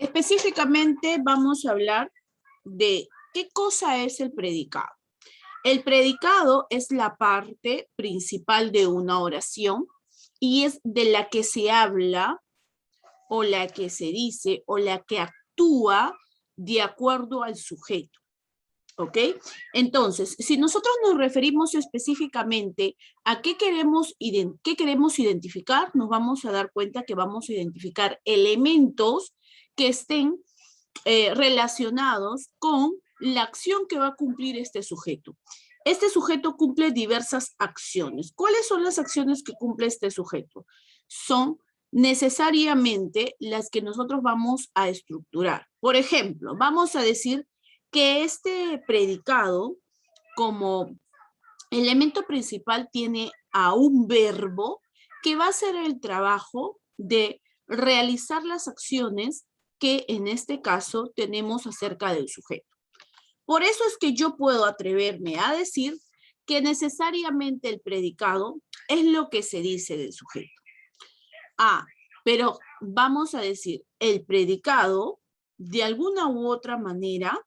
Específicamente vamos a hablar de qué cosa es el predicado. El predicado es la parte principal de una oración y es de la que se habla o la que se dice o la que actúa de acuerdo al sujeto. ¿Ok? Entonces, si nosotros nos referimos específicamente a qué queremos identificar, nos vamos a dar cuenta que vamos a identificar elementos que estén relacionados con la acción que va a cumplir este sujeto. Este sujeto cumple diversas acciones. ¿Cuáles son las acciones que cumple este sujeto? Son necesariamente las que nosotros vamos a estructurar. Por ejemplo, vamos a decir que este predicado como elemento principal tiene a un verbo que va a hacer el trabajo de realizar las acciones que en este caso tenemos acerca del sujeto. Por eso es que yo puedo atreverme a decir que necesariamente el predicado es lo que se dice del sujeto. Pero vamos a decir, el predicado de alguna u otra manera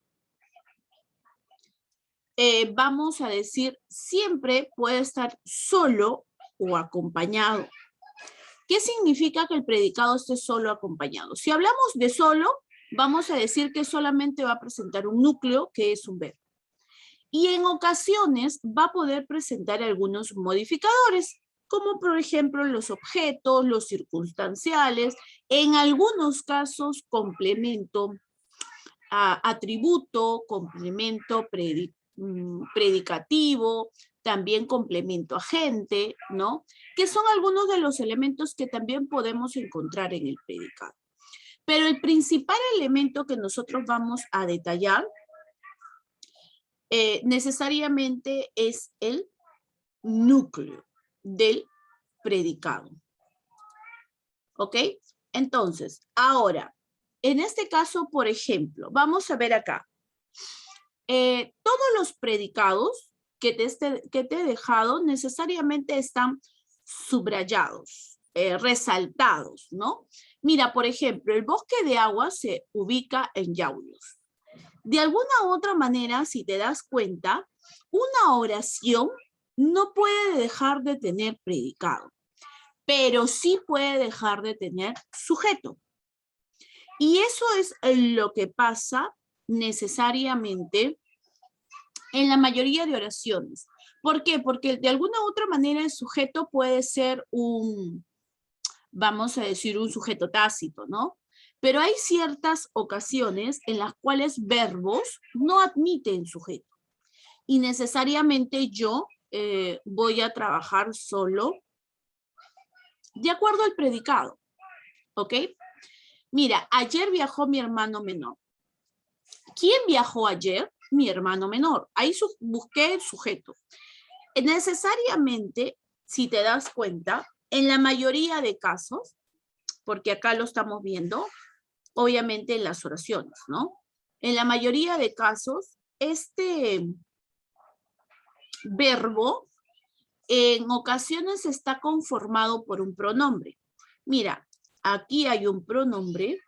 vamos a decir, siempre puede estar solo o acompañado. ¿Qué significa que el predicado esté solo o acompañado? Si hablamos de solo, vamos a decir que solamente va a presentar un núcleo, que es un verbo. Y en ocasiones va a poder presentar algunos modificadores, como por ejemplo los objetos, los circunstanciales, en algunos casos complemento, atributo, complemento predicativo, también complemento agente, ¿no? Que son algunos de los elementos que también podemos encontrar en el predicado. Pero el principal elemento que nosotros vamos a detallar necesariamente es el núcleo del predicado. ¿Ok? Entonces, ahora, en este caso, por ejemplo, vamos a ver acá. Todos los predicados que te he dejado necesariamente están subrayados, resaltados, ¿no? Mira, por ejemplo, el bosque de agua se ubica en Yauyos. De alguna u otra manera, si te das cuenta, una oración no puede dejar de tener predicado, pero sí puede dejar de tener sujeto. Y eso es lo que pasa necesariamente en la mayoría de oraciones. ¿Por qué? Porque de alguna u otra manera el sujeto puede ser vamos a decir, un sujeto tácito, ¿no? Pero hay ciertas ocasiones en las cuales verbos no admiten sujeto. Y necesariamente yo voy a trabajar solo de acuerdo al predicado, ¿ok? Mira, ayer viajó mi hermano menor. ¿Quién viajó ayer? Mi hermano menor. Ahí busqué el sujeto. Necesariamente, si te das cuenta, en la mayoría de casos, porque acá lo estamos viendo, obviamente en las oraciones, ¿no? En la mayoría de casos, este verbo en ocasiones está conformado por un pronombre. Mira, aquí hay un pronombre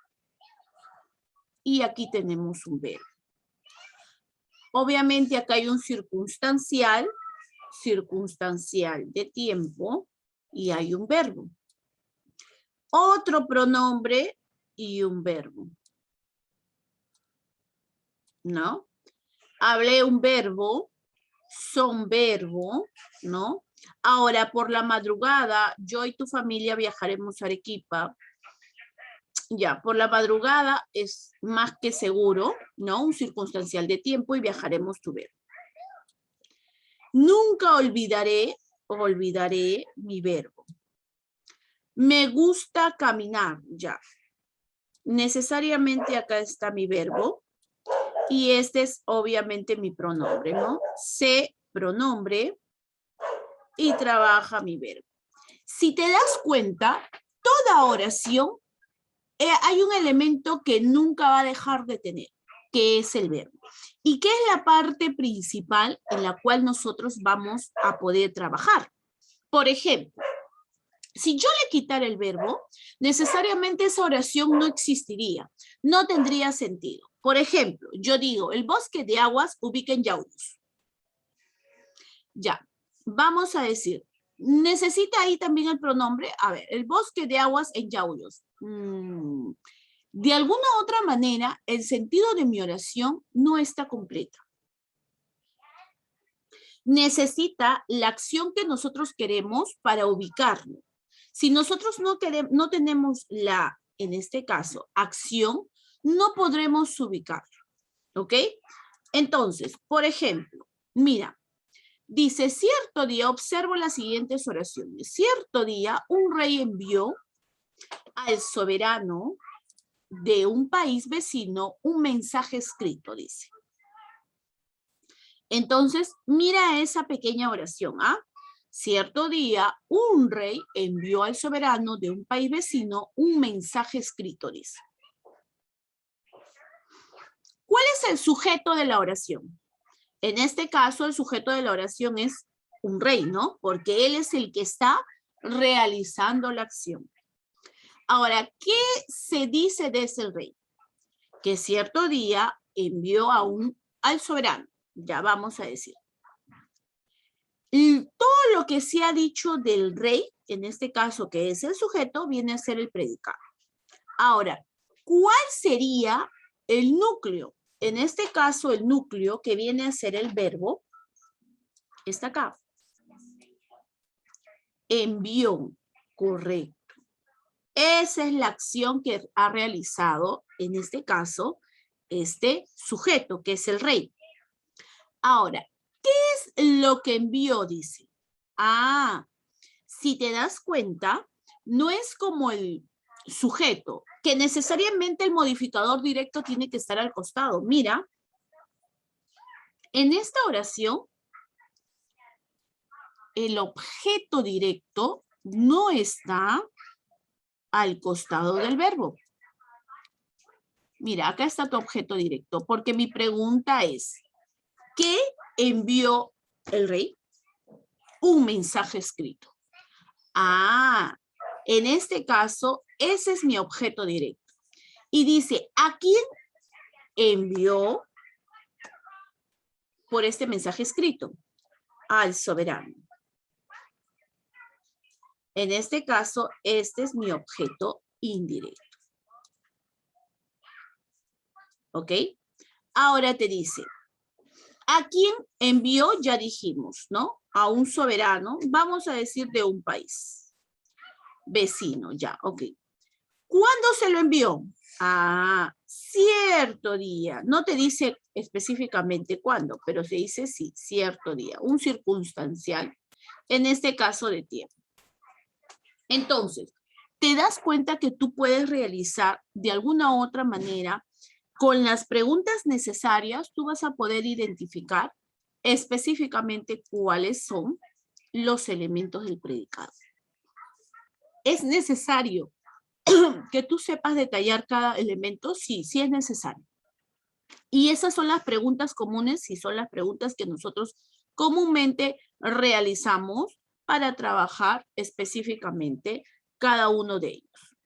y aquí tenemos un verbo. Obviamente acá hay un circunstancial de tiempo y hay un verbo. Otro pronombre y un verbo. ¿No? Hablé un verbo, son verbo, ¿no? Ahora, por la madrugada, yo y tu familia viajaremos a Arequipa. Ya, por la madrugada es más que seguro, ¿no? Un circunstancial de tiempo y viajaremos tu verbo. Nunca olvidaré mi verbo. Me gusta caminar, ya. Necesariamente acá está mi verbo y este es obviamente mi pronombre, ¿no? Sé pronombre y trabaja mi verbo. Si te das cuenta, toda oración hay un elemento que nunca va a dejar de tener, que es el verbo. ¿Y qué es la parte principal en la cual nosotros vamos a poder trabajar? Por ejemplo, Si yo le quitara el verbo, necesariamente esa oración no existiría, no tendría sentido. Por ejemplo, yo digo, el bosque de aguas ubica en Yauyos. Ya, vamos a decir, ¿necesita ahí también el pronombre? A ver, el bosque de aguas en Yauyos. De alguna otra manera, el sentido de mi oración no está completa. Necesita la acción que nosotros queremos para ubicarlo. Si nosotros no tenemos la, en este caso, acción, no podremos ubicarlo. ¿Ok? Entonces, por ejemplo, mira, dice, cierto día, observo las siguientes oraciones. Cierto día, un rey envió al soberano de un país vecino un mensaje escrito, dice. Entonces, mira esa pequeña oración, ¿ah? Cierto día, un rey envió al soberano de un país vecino un mensaje escrito, dice. ¿Cuál es el sujeto de la oración? En este caso, el sujeto de la oración es un rey, ¿no? Porque él es el que está realizando la acción. Ahora, ¿qué se dice de ese rey? Que cierto día envió al soberano. Ya vamos a decir. Y todo lo que se ha dicho del rey, en este caso que es el sujeto, viene a ser el predicado. Ahora, ¿cuál sería el núcleo? En este caso, el núcleo que viene a ser el verbo, está acá. Envió, correcto. Esa es la acción que ha realizado, en este caso, este sujeto, que es el rey. Ahora, ¿qué es lo que envió? Dice. Ah, si te das cuenta, no es como el sujeto, que necesariamente el modificador directo tiene que estar al costado. Mira, en esta oración, el objeto directo no está al costado del verbo. Mira, acá está tu objeto directo, porque mi pregunta es, ¿qué envió el rey? Un mensaje escrito. Ah, en este caso, ese es mi objeto directo. Y dice, ¿a quién envió por este mensaje escrito? Al soberano. En este caso, este es mi objeto indirecto. ¿Ok? Ahora te dice, ¿a quién envió? Ya dijimos, ¿no? A un soberano, vamos a decir de un país. Vecino, ya, ok. ¿Cuándo se lo envió? Ah, cierto día. No te dice específicamente cuándo, pero se dice sí, cierto día. Un circunstancial, en este caso de tiempo. Entonces, te das cuenta que tú puedes realizar de alguna u otra manera, con las preguntas necesarias, tú vas a poder identificar específicamente cuáles son los elementos del predicado. ¿Es necesario que tú sepas detallar cada elemento? Sí, sí es necesario. Y esas son las preguntas comunes y son las preguntas que nosotros comúnmente realizamos para trabajar específicamente cada uno de ellos.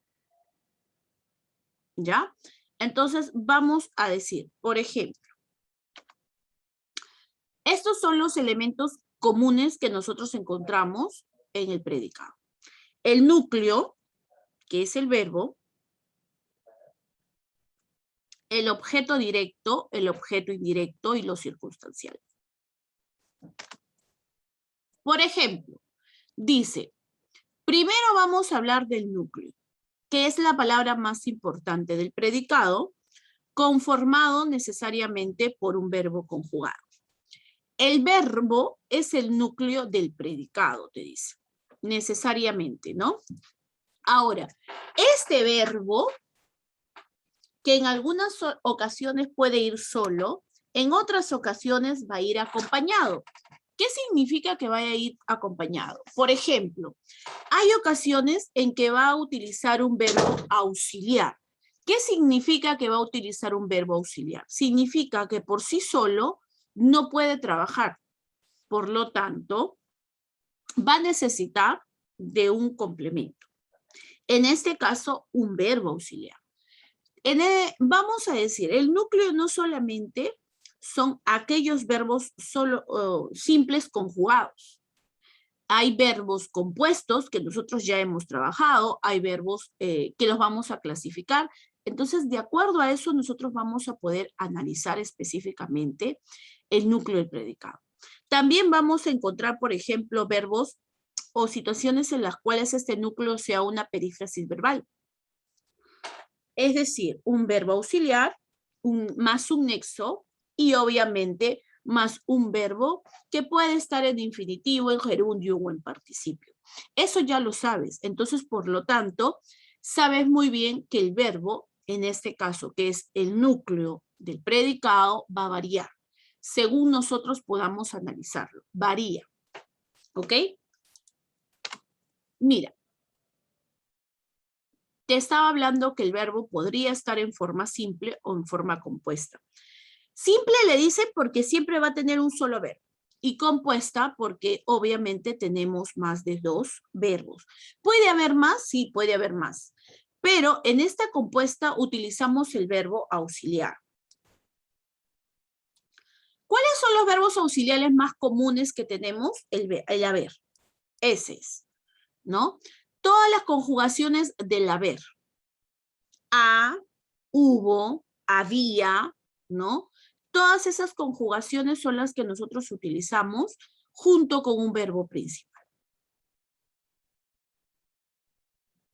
¿Ya? Entonces vamos a decir, por ejemplo, estos son los elementos comunes que nosotros encontramos en el predicado. El núcleo, que es el verbo, el objeto directo, el objeto indirecto y lo circunstancial. Por ejemplo, dice, primero vamos a hablar del núcleo, que es la palabra más importante del predicado, conformado necesariamente por un verbo conjugado. El verbo es el núcleo del predicado, te dice, necesariamente, ¿no? Ahora, este verbo, que en algunas ocasiones puede ir solo, en otras ocasiones va a ir acompañado. ¿Qué significa que vaya a ir acompañado? Por ejemplo, hay ocasiones en que va a utilizar un verbo auxiliar. ¿Qué significa que va a utilizar un verbo auxiliar? Significa que por sí solo no puede trabajar. Por lo tanto, va a necesitar de un complemento. En este caso, un verbo auxiliar. Vamos a decir, el núcleo no solamente son aquellos verbos simples conjugados. Hay verbos compuestos que nosotros ya hemos trabajado, hay verbos que los vamos a clasificar. Entonces, de acuerdo a eso, nosotros vamos a poder analizar específicamente el núcleo del predicado. También vamos a encontrar, por ejemplo, verbos o situaciones en las cuales este núcleo sea una perífrasis verbal. Es decir, un verbo auxiliar más un nexo y obviamente más un verbo que puede estar en infinitivo, en gerundio o en participio. Eso ya lo sabes. Entonces, por lo tanto, sabes muy bien que el verbo, en este caso, que es el núcleo del predicado, va a variar según nosotros podamos analizarlo. Varía. ¿Ok? Mira, te estaba hablando que el verbo podría estar en forma simple o en forma compuesta. Simple le dice porque siempre va a tener un solo verbo. Y compuesta porque obviamente tenemos más de 2 verbos. ¿Puede haber más? Sí, puede haber más. Pero en esta compuesta utilizamos el verbo auxiliar. ¿Cuáles son los verbos auxiliares más comunes que tenemos? El haber. Ese es, ¿no? Todas las conjugaciones del haber. Ha, hubo, había, ¿no? Todas esas conjugaciones son las que nosotros utilizamos junto con un verbo principal.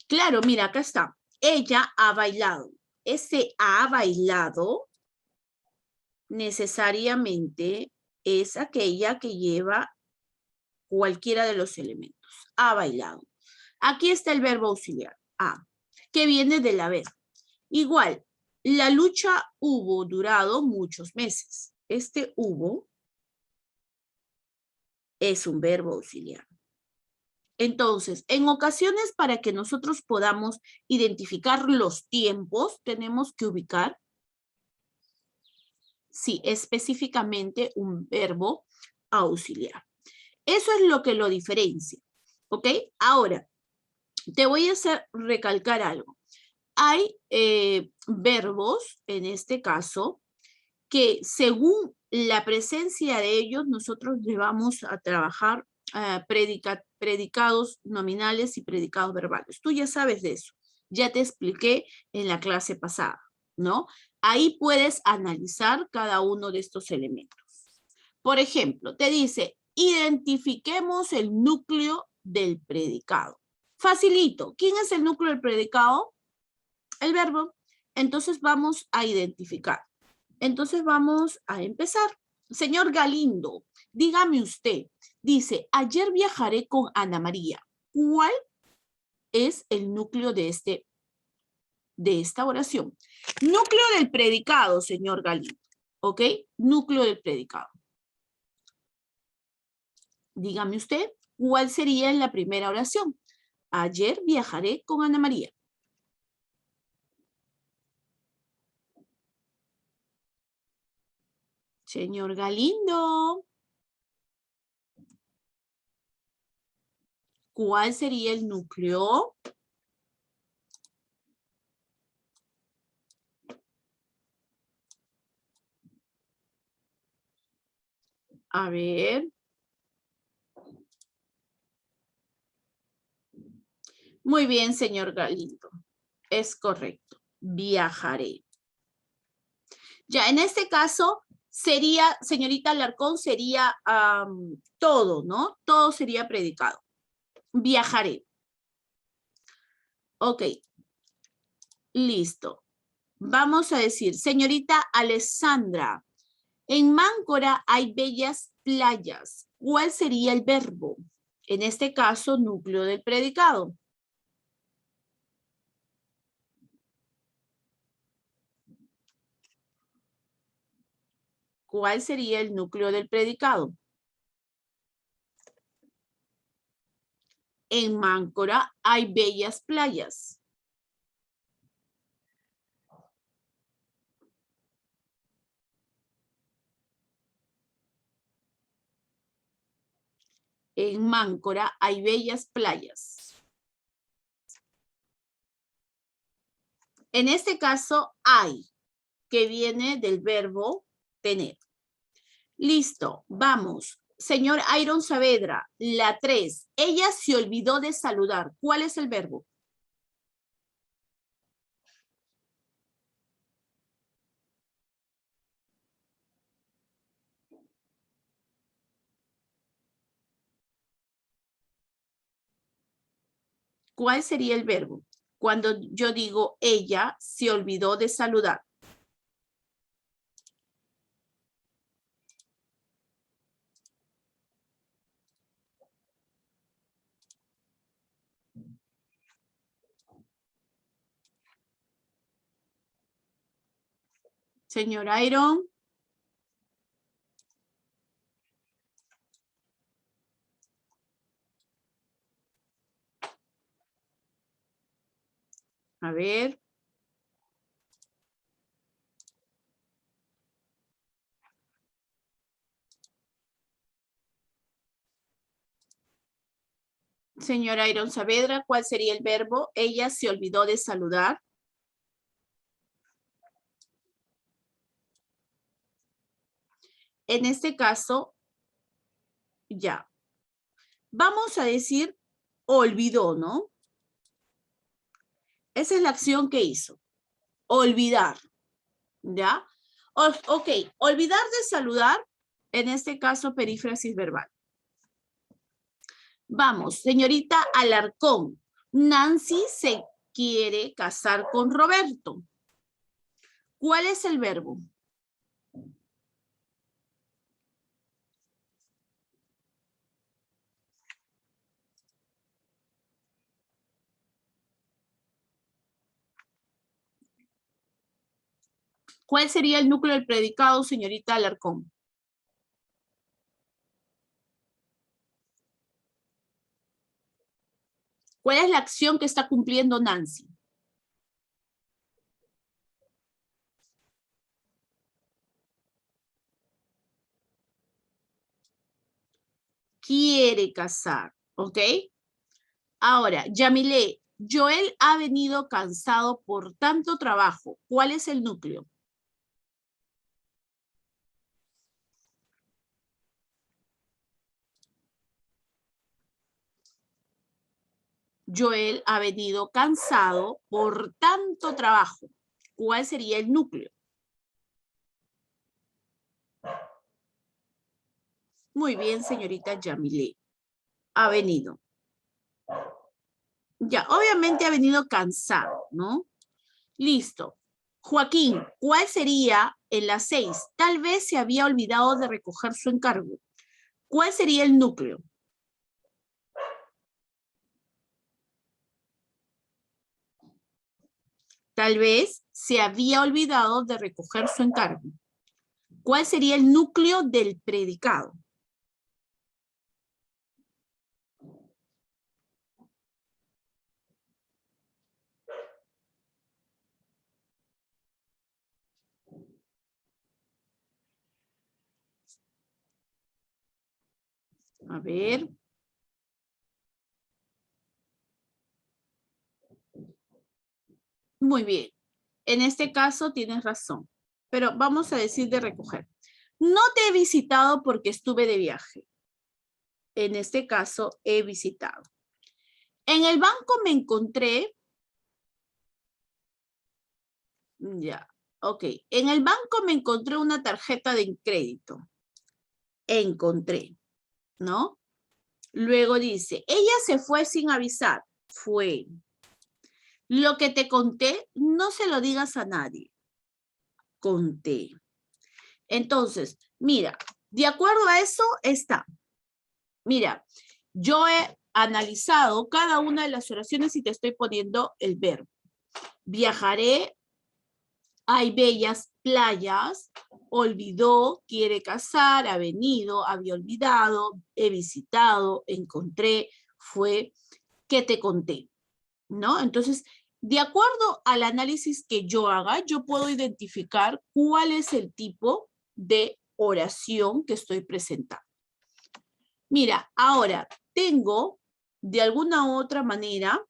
Claro, mira, acá está. Ella ha bailado. Ese ha bailado necesariamente es aquella que lleva cualquiera de los elementos. Ha bailado. Aquí está el verbo auxiliar, ha, que viene del haber. Igual, la lucha hubo durado muchos meses. Este hubo es un verbo auxiliar. Entonces, en ocasiones para que nosotros podamos identificar los tiempos, tenemos que ubicar, sí, específicamente un verbo auxiliar. Eso es lo que lo diferencia, ¿ok? Ahora, te voy a hacer recalcar algo. Hay verbos, en este caso, que según la presencia de ellos, nosotros le vamos a trabajar predicados nominales y predicados verbales. Tú ya sabes de eso. Ya te expliqué en la clase pasada, ¿no? Ahí puedes analizar cada uno de estos elementos. Por ejemplo, te dice, identifiquemos el núcleo del predicado. Facilito. ¿Quién es el núcleo del predicado? El verbo. Entonces vamos a identificar. Entonces vamos a empezar. Señor Galindo, dígame usted, dice, ayer viajaré con Ana María. ¿Cuál es el núcleo de esta oración? Núcleo del predicado, señor Galindo. ¿Ok? Núcleo del predicado. Dígame usted, ¿cuál sería en la primera oración? Ayer viajaré con Ana María. Señor Galindo. ¿Cuál sería el núcleo? A ver. Muy bien, señor Galindo. Es correcto. Viajaré. Ya, en este caso sería, señorita Alarcón, sería todo, ¿no? Todo sería predicado. Viajaré. Ok. Listo. Vamos a decir, señorita Alessandra, en Máncora hay bellas playas. ¿Cuál sería el verbo? En este caso, núcleo del predicado. ¿Cuál sería el núcleo del predicado? En Máncora hay bellas playas. En Máncora hay bellas playas. En este caso, hay, que viene del verbo tener. Listo, vamos. Señor Iron Saavedra, la 3. Ella se olvidó de saludar. ¿Cuál es el verbo? ¿Cuál sería el verbo? Cuando yo digo ella se olvidó de saludar. Señor Iron. A ver. Señor Iron Saavedra, ¿cuál sería el verbo? Ella se olvidó de saludar. En este caso, ya. Vamos a decir olvidó, ¿no? Esa es la acción que hizo. Olvidar, ¿ya? Ok, olvidar de saludar, en este caso perífrasis verbal. Vamos, señorita Alarcón. Nancy se quiere casar con Roberto. ¿Cuál es el verbo? ¿Cuál sería el núcleo del predicado, señorita Alarcón? ¿Cuál es la acción que está cumpliendo Nancy? Quiere casar, ¿ok? Ahora, Yamile, Joel ha venido cansado por tanto trabajo. ¿Cuál es el núcleo? Joel ha venido cansado por tanto trabajo. ¿Cuál sería el núcleo? Muy bien, señorita Yamile. Ha venido. Ya, obviamente ha venido cansado, ¿no? Listo. Joaquín, ¿cuál sería en las 6? Tal vez se había olvidado de recoger su encargo. ¿Cuál sería el núcleo? Tal vez se había olvidado de recoger su encargo. ¿Cuál sería el núcleo del predicado? A ver. Muy bien. En este caso tienes razón, pero vamos a decir de recoger. No te he visitado porque estuve de viaje. En este caso, he visitado. En el banco me encontré. Ya, ok. En el banco me encontré una tarjeta de crédito. Encontré, ¿no? Luego dice, ella se fue sin avisar. Fue. Lo que te conté, no se lo digas a nadie. Conté. Entonces, mira, de acuerdo a eso está. Mira, yo he analizado cada una de las oraciones y te estoy poniendo el verbo. Viajaré, hay bellas playas, olvidó, quiere casar, ha venido, había olvidado, he visitado, encontré, fue, que te conté, ¿no? Entonces, de acuerdo al análisis que yo haga, yo puedo identificar cuál es el tipo de oración que estoy presentando. Mira, ahora tengo de alguna u otra manera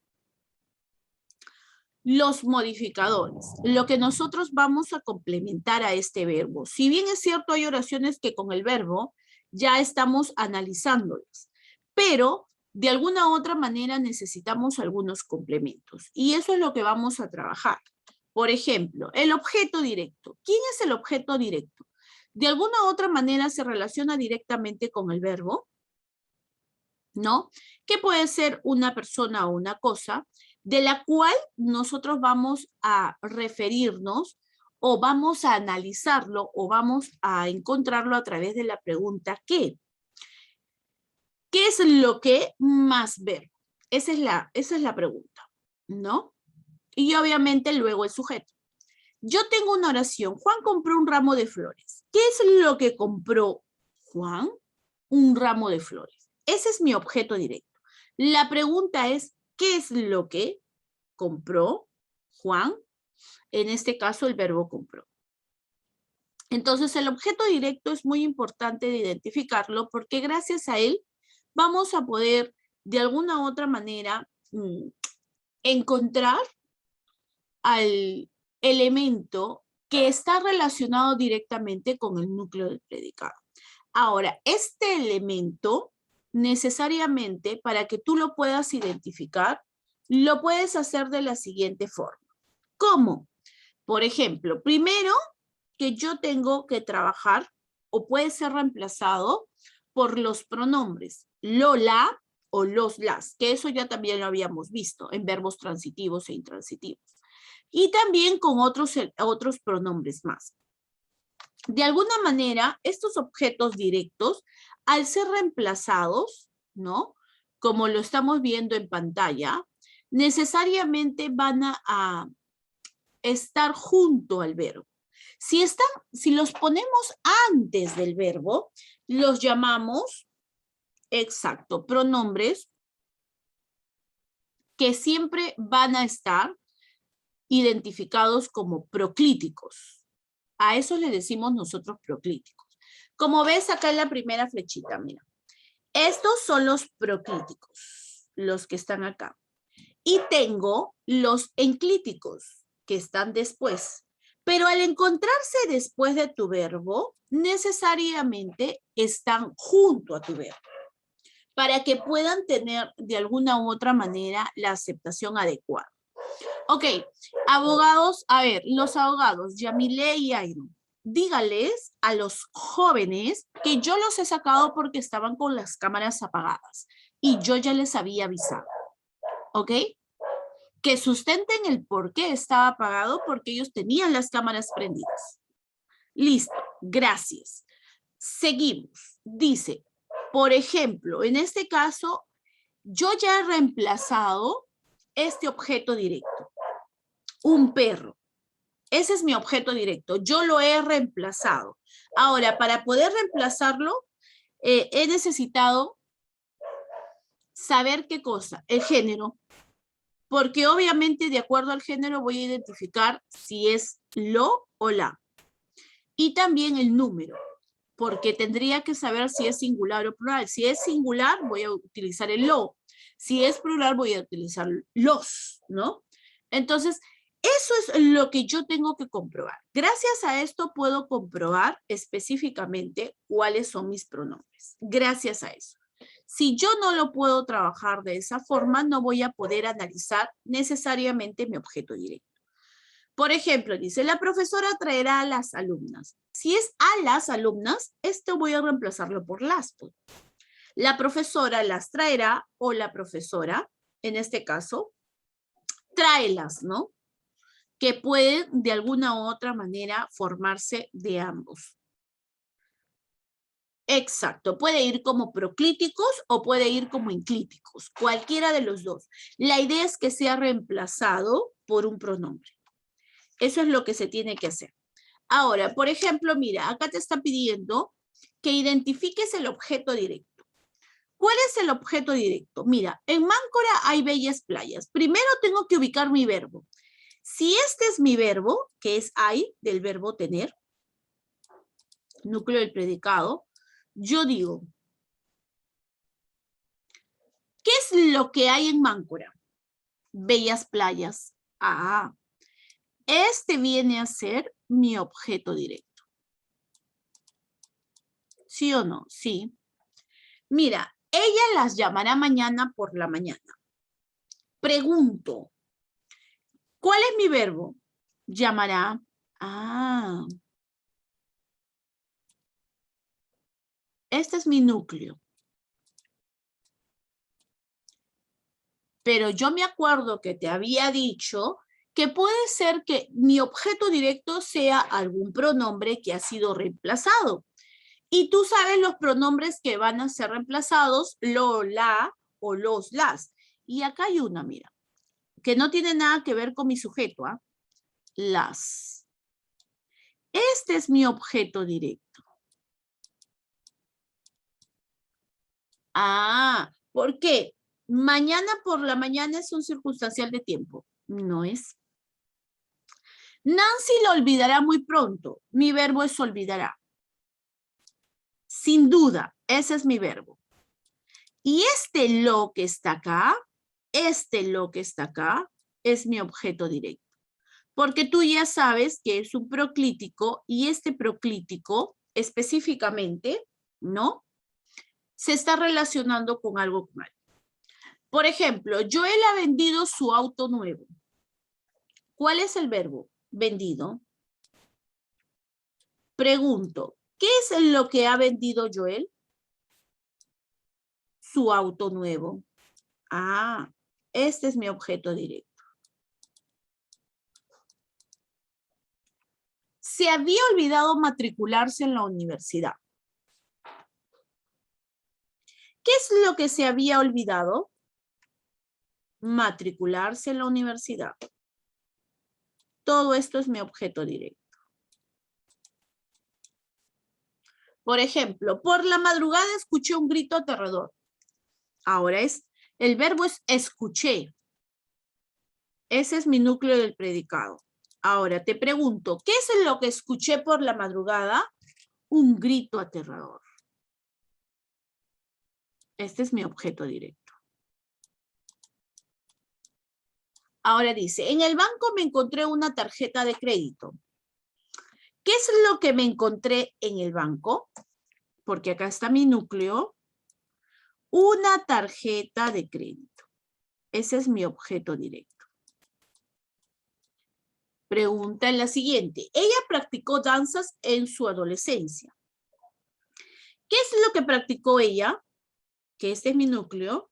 los modificadores, lo que nosotros vamos a complementar a este verbo. Si bien es cierto, hay oraciones que con el verbo ya estamos analizándolas, pero de alguna u otra manera necesitamos algunos complementos. Y eso es lo que vamos a trabajar. Por ejemplo, el objeto directo. ¿Quién es el objeto directo? De alguna u otra manera se relaciona directamente con el verbo, ¿no? Que puede ser una persona o una cosa, de la cual nosotros vamos a referirnos o vamos a analizarlo o vamos a encontrarlo a través de la pregunta ¿qué? ¿Qué es lo que más verbo? Esa es la pregunta, ¿no? Y obviamente luego el sujeto. Yo tengo una oración. Juan compró un ramo de flores. ¿Qué es lo que compró Juan? Un ramo de flores. Ese es mi objeto directo. La pregunta es, ¿qué es lo que compró Juan? En este caso, el verbo compró. Entonces, el objeto directo es muy importante de identificarlo porque gracias a él vamos a poder, de alguna u otra manera, encontrar al elemento que está relacionado directamente con el núcleo del predicado. Ahora, este elemento, necesariamente, para que tú lo puedas identificar, lo puedes hacer de la siguiente forma. ¿Cómo? Por ejemplo, primero que yo tengo que trabajar o puede ser reemplazado por los pronombres lo, la o los, las, que eso ya también lo habíamos visto en verbos transitivos e intransitivos. Y también con otros pronombres más. De alguna manera, estos objetos directos, al ser reemplazados, ¿no? Como lo estamos viendo en pantalla, necesariamente van a estar junto al verbo. Si los ponemos antes del verbo, los llamamos, exacto, pronombres que siempre van a estar identificados como proclíticos. A eso le decimos nosotros proclíticos. Como ves acá en la primera flechita, mira. Estos son los proclíticos, los que están acá. Y tengo los enclíticos, que están después. Pero al encontrarse después de tu verbo, necesariamente están junto a tu verbo, para que puedan tener de alguna u otra manera la aceptación adecuada. Ok, abogados, a ver, los abogados, Yamile y Airo, dígales a los jóvenes que yo los he sacado porque estaban con las cámaras apagadas y yo ya les había avisado, ¿ok? Que sustenten el por qué estaba apagado porque ellos tenían las cámaras prendidas. Listo, gracias. Seguimos. Dice, por ejemplo, en este caso, yo ya he reemplazado este objeto directo. Un perro. Ese es mi objeto directo. Yo lo he reemplazado. Ahora, para poder reemplazarlo, he necesitado saber qué cosa, el género, porque obviamente de acuerdo al género voy a identificar si es lo o la. Y también el número, porque tendría que saber si es singular o plural. Si es singular, voy a utilizar el lo. Si es plural, voy a utilizar los, ¿no? Entonces, eso es lo que yo tengo que comprobar. Gracias a esto puedo comprobar específicamente cuáles son mis pronombres. Gracias a eso. Si yo no lo puedo trabajar de esa forma, no voy a poder analizar necesariamente mi objeto directo. Por ejemplo, dice, la profesora traerá a las alumnas. Si es a las alumnas, esto voy a reemplazarlo por las. La profesora las traerá o la profesora, en este caso, tráelas, ¿no? Que pueden de alguna u otra manera formarse de ambos. Exacto, puede ir como proclíticos o puede ir como enclíticos, cualquiera de los dos. La idea es que sea reemplazado por un pronombre. Eso es lo que se tiene que hacer. Ahora, por ejemplo, mira, acá te está pidiendo que identifiques el objeto directo. ¿Cuál es el objeto directo? Mira, en Máncora hay bellas playas. Primero tengo que ubicar mi verbo. Si este es mi verbo, que es hay, del verbo tener, núcleo del predicado, yo digo, ¿Qué es lo que hay en Máncora? Bellas playas. Ah, este viene a ser mi objeto directo. ¿Sí o no? Sí. Mira, ella las llamará mañana por la mañana. Pregunto, ¿cuál es mi verbo? Llamará. Ah, este es mi núcleo. Pero yo me acuerdo que te había dicho que puede ser que mi objeto directo sea algún pronombre que ha sido reemplazado. Y tú sabes los pronombres que van a ser reemplazados, lo, la o los, las. Y acá hay una, mira, que no tiene nada que ver con mi sujeto, ¿ah? Las. Este es mi objeto directo. Ah, ¿por qué? Mañana por la mañana es un circunstancial de tiempo. No es. Nancy lo olvidará muy pronto. Mi verbo es olvidará. Sin duda, ese es mi verbo. Y este lo que está acá, es mi objeto directo. Porque tú ya sabes que es un proclítico y este proclítico específicamente, ¿no? Se está relacionando con algo mal. Por ejemplo, Joel ha vendido su auto nuevo. ¿Cuál es el verbo? Vendido. Pregunto, ¿qué es lo que ha vendido Joel? Su auto nuevo. Ah, este es mi objeto directo. Se había olvidado matricularse en la universidad. ¿Qué es lo que se había olvidado? Matricularse en la universidad. Todo esto es mi objeto directo. Por ejemplo, por la madrugada escuché un grito aterrador. Ahora el verbo es escuché. Ese es mi núcleo del predicado. Ahora te pregunto, ¿qué es lo que escuché por la madrugada? Un grito aterrador. Este es mi objeto directo. Ahora dice, en el banco me encontré una tarjeta de crédito. ¿Qué es lo que me encontré en el banco? Porque acá está mi núcleo. Una tarjeta de crédito. Ese es mi objeto directo. Pregunta en la siguiente. Ella practicó danzas en su adolescencia. ¿Qué es lo que practicó ella? Que este es mi núcleo.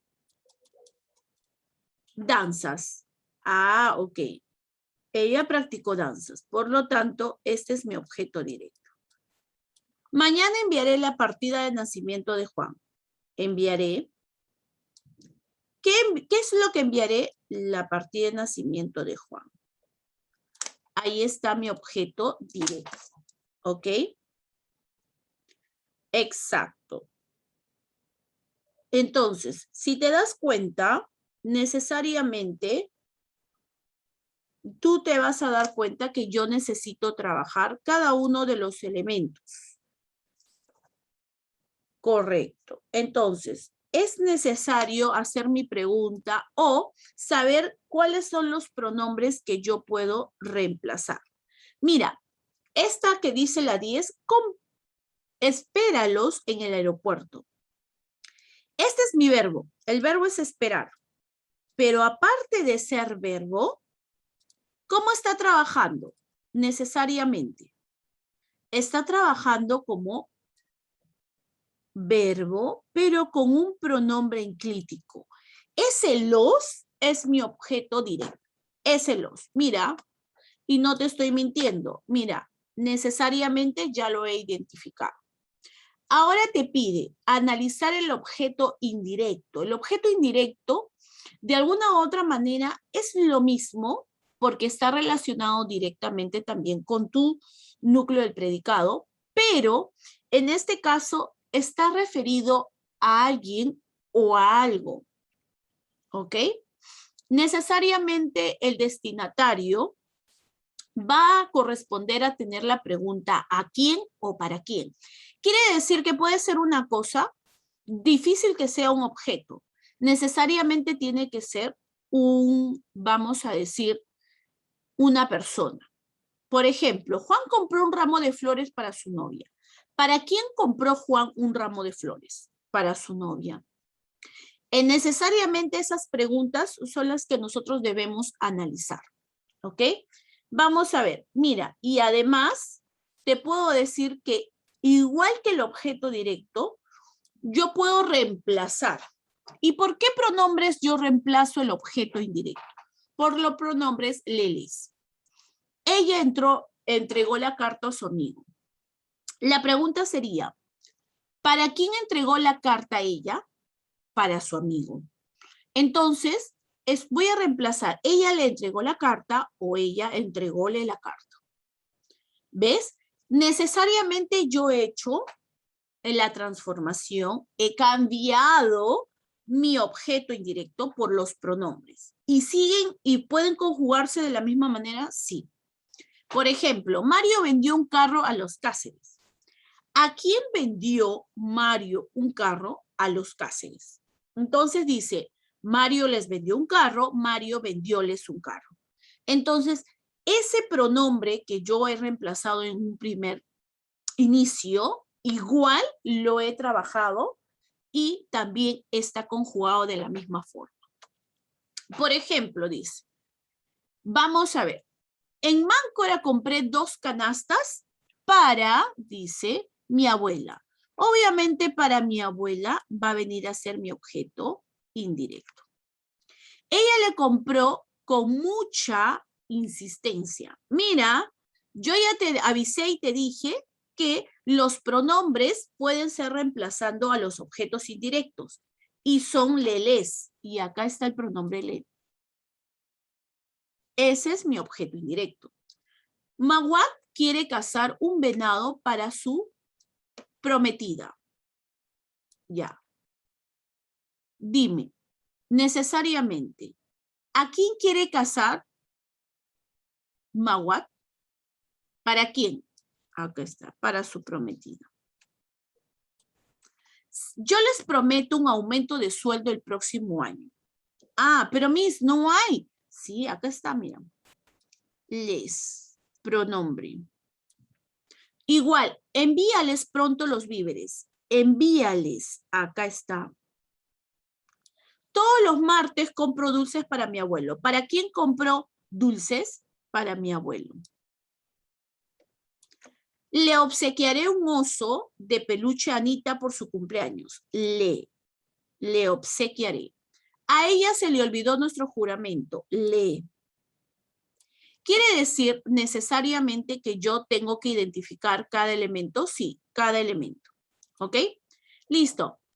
Danzas. Ah, ok. Ella practicó danzas. Por lo tanto, este es mi objeto directo. Mañana enviaré la partida de nacimiento de Juan. Enviaré. ¿Qué es lo que enviaré? La partida de nacimiento de Juan. Ahí está mi objeto directo. ¿Ok? Exacto. Entonces, si te das cuenta, necesariamente tú te vas a dar cuenta que yo necesito trabajar cada uno de los elementos. Correcto. Entonces, es necesario hacer mi pregunta o saber cuáles son los pronombres que yo puedo reemplazar. Mira, esta que dice la 10, espéralos en el aeropuerto. Este es mi verbo. El verbo es esperar. Pero aparte de ser verbo, ¿cómo está trabajando? Necesariamente. Está trabajando como verbo, pero con un pronombre enclítico. Ese los es mi objeto directo. Ese los. Mira, y no te estoy mintiendo. Mira, necesariamente ya lo he identificado. Ahora te pide analizar el objeto indirecto. El objeto indirecto, de alguna u otra manera, es lo mismo porque está relacionado directamente también con tu núcleo del predicado, pero en este caso está referido a alguien o a algo. ¿Ok? Necesariamente el destinatario va a corresponder a tener la pregunta ¿a quién o para quién? Quiere decir que puede ser una cosa difícil que sea un objeto. necesariamente tiene que ser vamos a decir, una persona. Por ejemplo, Juan compró un ramo de flores para su novia. ¿Para quién compró Juan un ramo de flores? Para su novia. Necesariamente esas preguntas son las que nosotros debemos analizar. ¿Ok? Vamos a ver, mira, y además te puedo decir que igual que el objeto directo, yo puedo reemplazar. ¿Y por qué pronombres yo reemplazo el objeto indirecto? Por los pronombres leles. Ella entregó la carta a su amigo. La pregunta sería, ¿para quién entregó la carta ella? Para su amigo. Entonces, voy a reemplazar, ella le entregó la carta o ella entrególe la carta. ¿Ves? Necesariamente yo he hecho la transformación, he cambiado mi objeto indirecto por los pronombres. ¿Y siguen y pueden conjugarse de la misma manera? Sí. Por ejemplo, Mario vendió un carro a los Cáceres. ¿A quién vendió Mario un carro? A los Cáceres. Entonces dice, Mario les vendió un carro, Mario vendióles un carro. Entonces, ese pronombre que yo he reemplazado en un primer inicio, igual lo he trabajado y también está conjugado de la misma forma. Por ejemplo, dice, vamos a ver, en Máncora compré 2 canastas para, dice, mi abuela. Obviamente para mi abuela va a venir a ser mi objeto indirecto. Ella le compró con mucha insistencia. Mira, yo ya te avisé y te dije que los pronombres pueden ser reemplazando a los objetos indirectos y son leles. Y acá está el pronombre le. Ese es mi objeto indirecto. Mawat quiere cazar un venado para su prometida. Ya. Dime, necesariamente, ¿a quién quiere cazar Mawat? ¿Para quién? Acá está, para su prometida. Yo les prometo un aumento de sueldo el próximo año. Ah, pero Miss, no hay. Sí, acá está, mira. Les, pronombre. Igual, envíales pronto los víveres. Envíales, acá está. Todos los martes compro dulces para mi abuelo. ¿Para quién compró dulces? Para mi abuelo. Le obsequiaré un oso de peluche a Anita por su cumpleaños. Le obsequiaré. A ella se le olvidó nuestro juramento. ¿Quiere decir necesariamente que yo tengo que identificar cada elemento? Sí, cada elemento. ¿Ok? Listo.